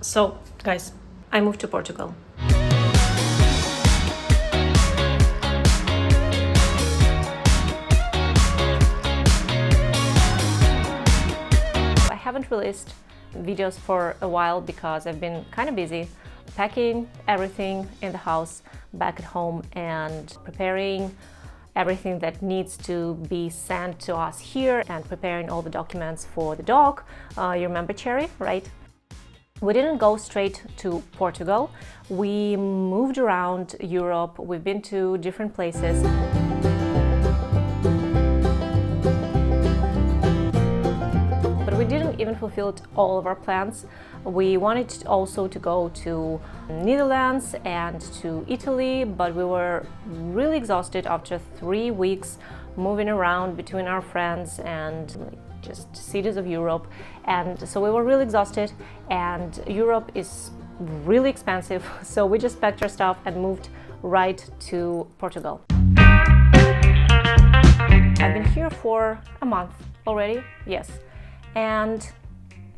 So, guys, I moved to Portugal. I haven't released videos for a while because I've been kind of busy packing everything in the house back at home and preparing everything that needs to be sent to us here and preparing all the documents for the dog. You remember Cherry, right? We didn't go straight to Portugal. We moved around Europe. We've been to different places. But we didn't even fulfill all of our plans. We wanted also to go to Netherlands and to Italy, but we were really exhausted after 3 weeks moving around between our friends and just cities of Europe. And so we were really exhausted, and Europe is really expensive. So we just packed our stuff and moved right to Portugal. I've been here for a month already, yes. And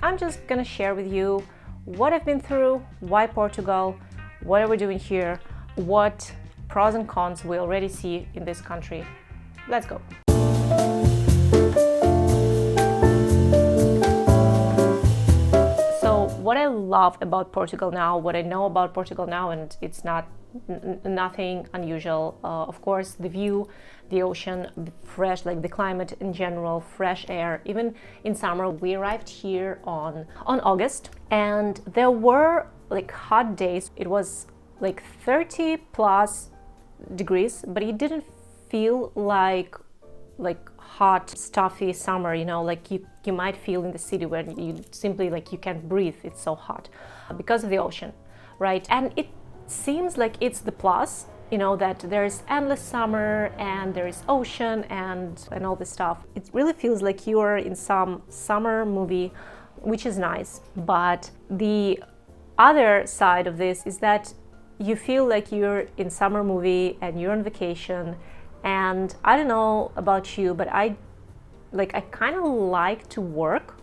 I'm just gonna share with you what I've been through, why Portugal, what are we doing here, what pros and cons we already see in this country. Let's go. What I love about Portugal now, what I know about Portugal now, and it's nothing unusual. Of course, the view, the ocean, the fresh, like the climate in general, fresh air. Even in summer, we arrived here on August, and there were like hot days. It was like 30 plus degrees, but it didn't feel like hot, stuffy summer, you know, like you might feel in the city where you simply like you can't breathe, it's so hot because of the ocean, right? And it seems like it's the plus, you know, that there's endless summer and there is ocean and all this stuff. It really feels like you are in some summer movie, which is nice. But the other side of this is that you feel like you're in summer movie and you're on vacation. And I don't know about you, but I kind of like to work,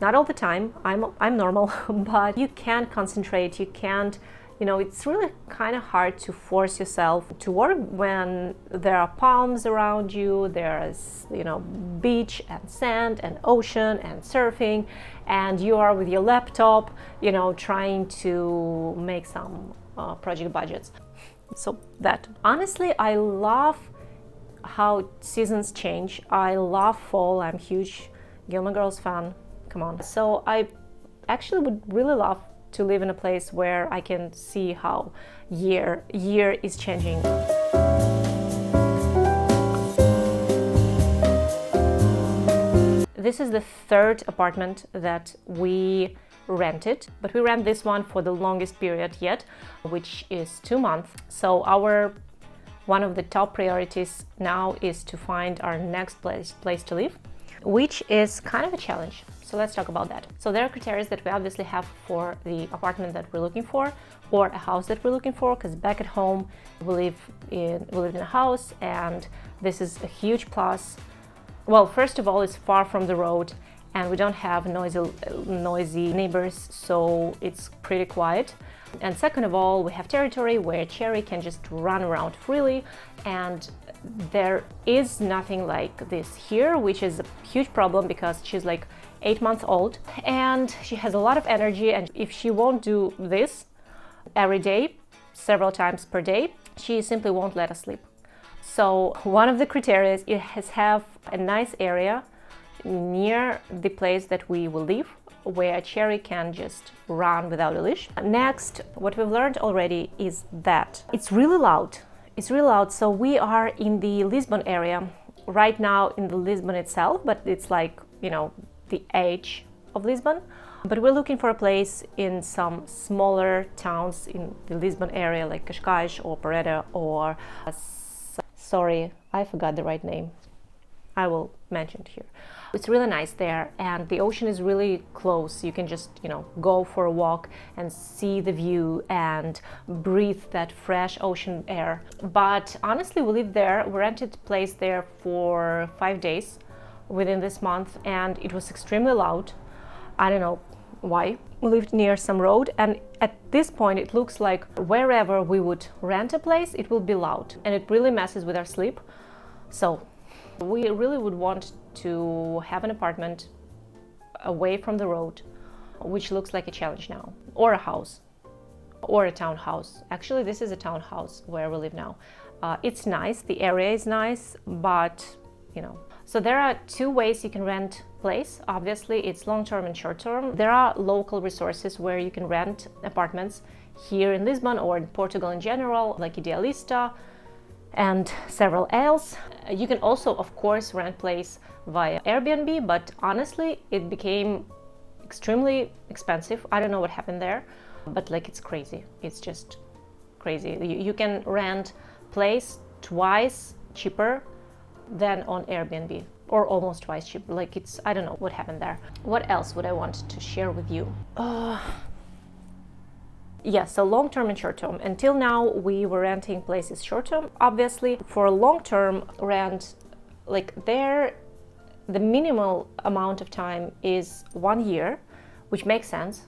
not all the time. I'm normal, but you can't concentrate. You can't, you know, it's really kind of hard to force yourself to work when there are palms around you. There's, you know, beach and sand and ocean and surfing, and you are with your laptop, you know, trying to make some project budgets. So that, honestly, I love how seasons change. I love fall. I'm a huge Gilmore Girls fan. Come on. So I actually would really love to live in a place where I can see how year is changing. This is the third apartment that we rented, but we rent this one for the longest period yet, which is 2 months. So one of the top priorities now is to find our next place to live, which is kind of a challenge. So let's talk about that. So there are criteria that we obviously have for the apartment that we're looking for, or a house that we're looking for, because back at home we live in a house, and this is a huge plus. Well, first of all, it's far from the road, and we don't have noisy neighbors, so it's pretty quiet. And second of all, we have territory where Cherry can just run around freely, and there is nothing like this here, which is a huge problem because she's like 8 months old and she has a lot of energy, and if she won't do this every day, several times per day, she simply won't let us sleep. So one of the criteria is have a nice area near the place that we will live, where Cherry can just run without a leash. Next, what we've learned already is that it's really loud. It's really loud. So we are in the Lisbon area right now, in the Lisbon itself, but it's like, you know, the edge of Lisbon. But we're looking for a place in some smaller towns in the Lisbon area, like Cascais or Pareda or sorry, I forgot the right name. I will mention it here. It's really nice there, and the ocean is really close. You can just, you know, go for a walk and see the view and breathe that fresh ocean air. But honestly, we lived there. We rented a place there for 5 days within this month, and it was extremely loud. I don't know, why. We lived near some road, and at this point it looks like wherever we would rent a place, it will be loud, and it really messes with our sleep. So we really would want to have an apartment away from the road, which looks like a challenge now, or a house, or a townhouse. Actually, this is a townhouse where we live now. It's nice, the area is nice, but you know. So there are two ways you can rent place. Obviously, it's long-term and short-term. There are local resources where you can rent apartments here in Lisbon or in Portugal in general, like Idealista and several else. You can also, of course, rent place via Airbnb, but honestly, it became extremely expensive. I don't know what happened there, but like it's crazy. It's just crazy. You can rent place twice cheaper than on Airbnb, or almost twice cheaper. Like it's, I don't know what happened there. What else would I want to share with you? Yeah, so long-term and short-term. Until now, we were renting places short-term. Obviously, for a long-term rent, like there, the minimal amount of time is 1 year, which makes sense.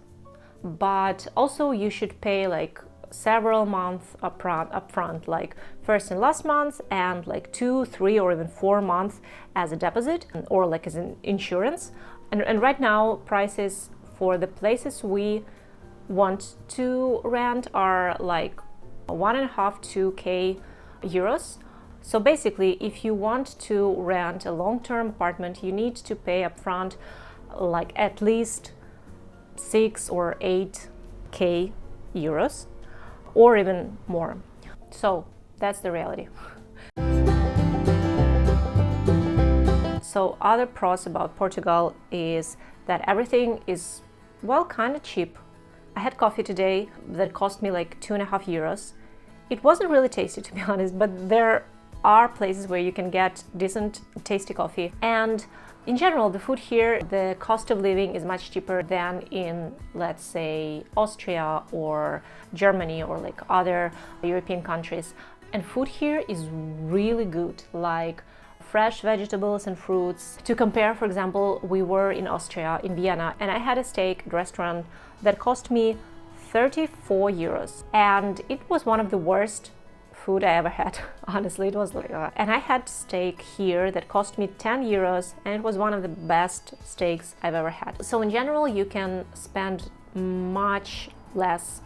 But also you should pay like several months upfront, like first and last month, and like 2, 3, or even 4 months as a deposit, or like as an insurance. And right now, prices for the places we want to rent are like 1.5–2K euros. So basically, if you want to rent a long-term apartment, you need to pay upfront like at least 6 or 8K euros, or even more. So that's the reality. So other pros about Portugal is that everything is, well, kind of cheap. I had coffee today that cost me like 2.5 euros. It wasn't really tasty, to be honest, but there are places where you can get decent, tasty coffee. And in general, the food here, the cost of living is much cheaper than in, let's say, Austria or Germany or like other European countries. And food here is really good, like fresh vegetables and fruits. To compare, for example, we were in Austria, in Vienna, and I had a steak at a restaurant that cost me 34 euros. And it was one of the worst food I ever had. Honestly, it was like and I had steak here that cost me 10 euros, and it was one of the best steaks I've ever had. So in general, you can spend much less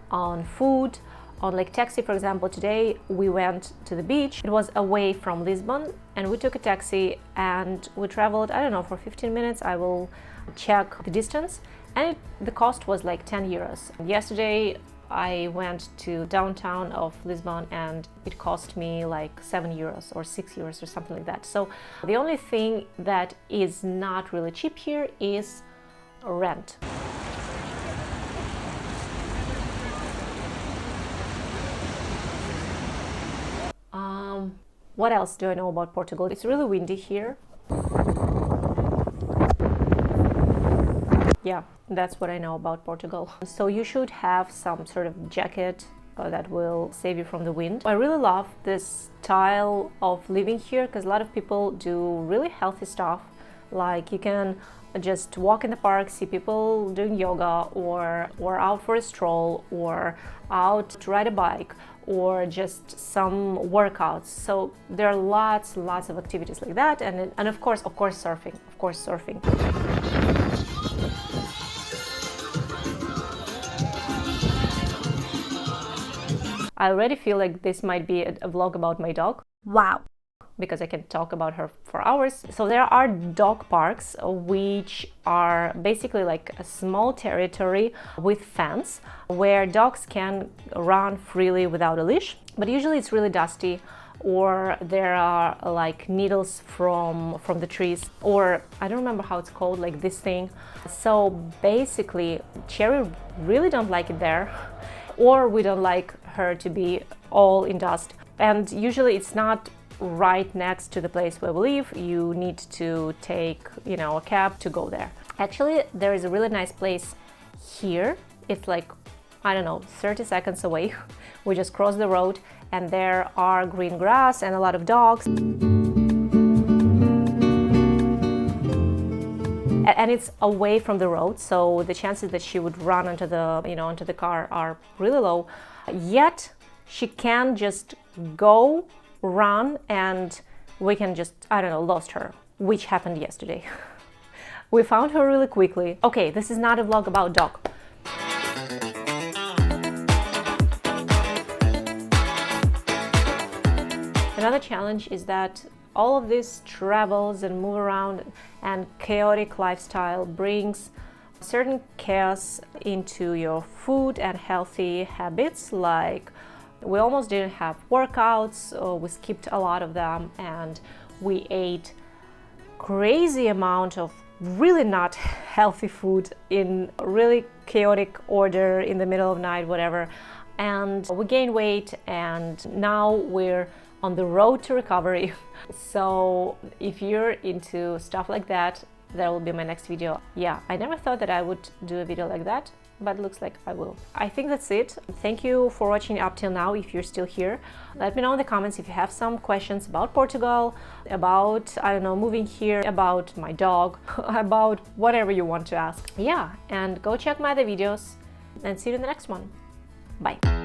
on food, on like taxi. For example, today we went to the beach. It was away from Lisbon, and we took a taxi and we traveled, I don't know, for 15 minutes. I will check the distance, and the cost was like 10 euros. Yesterday I went to downtown of Lisbon and it cost me like 7 euros or 6 euros or something like that. So the only thing that is not really cheap here is rent. What else do I know about Portugal? It's really windy here. Yeah, that's what I know about Portugal. So you should have some sort of jacket that will save you from the wind. I really love this style of living here because a lot of people do really healthy stuff. Like you can just walk in the park, see people doing yoga, or out for a stroll, or out to ride a bike, or just some workouts. So there are lots of activities like that, and of course surfing. I already feel like this might be a vlog about my dog. Wow. Because I can talk about her for hours. So there are dog parks, which are basically like a small territory with fence where dogs can run freely without a leash. But usually it's really dusty, or there are like needles from the trees, or I don't remember how it's called, like this thing. So basically Cherry really don't like it there, or we don't like her to be all in dust. And usually it's not right next to the place where we live. You need to take, a cab to go there. Actually, there is a really nice place here. It's like, I don't know, 30 seconds away. We just cross the road and there are green grass and a lot of dogs. and it's away from the road, so the chances that she would run onto the, onto the car are really low. Yet she can just go, run, and we can just, I don't know, lost her, which happened yesterday. We found her really quickly. Okay, this is not a vlog about dog. Another challenge is that all of these travels and move around and chaotic lifestyle brings certain chaos into your food and healthy habits. Like, we almost didn't have workouts, or we skipped a lot of them, and we ate crazy amount of really not healthy food in really chaotic order in the middle of the night, whatever, and we gained weight, and now we're on the road to recovery. So if you're into stuff like that, that will be my next video. Yeah, I never thought that I would do a video like that, but it looks like I will. I think that's it. Thank you for watching up till now. If you're still here, let me know in the comments if you have some questions about Portugal, about, I don't know, moving here, about my dog, about whatever you want to ask. Yeah, and go check my other videos, and see you in the next one. Bye.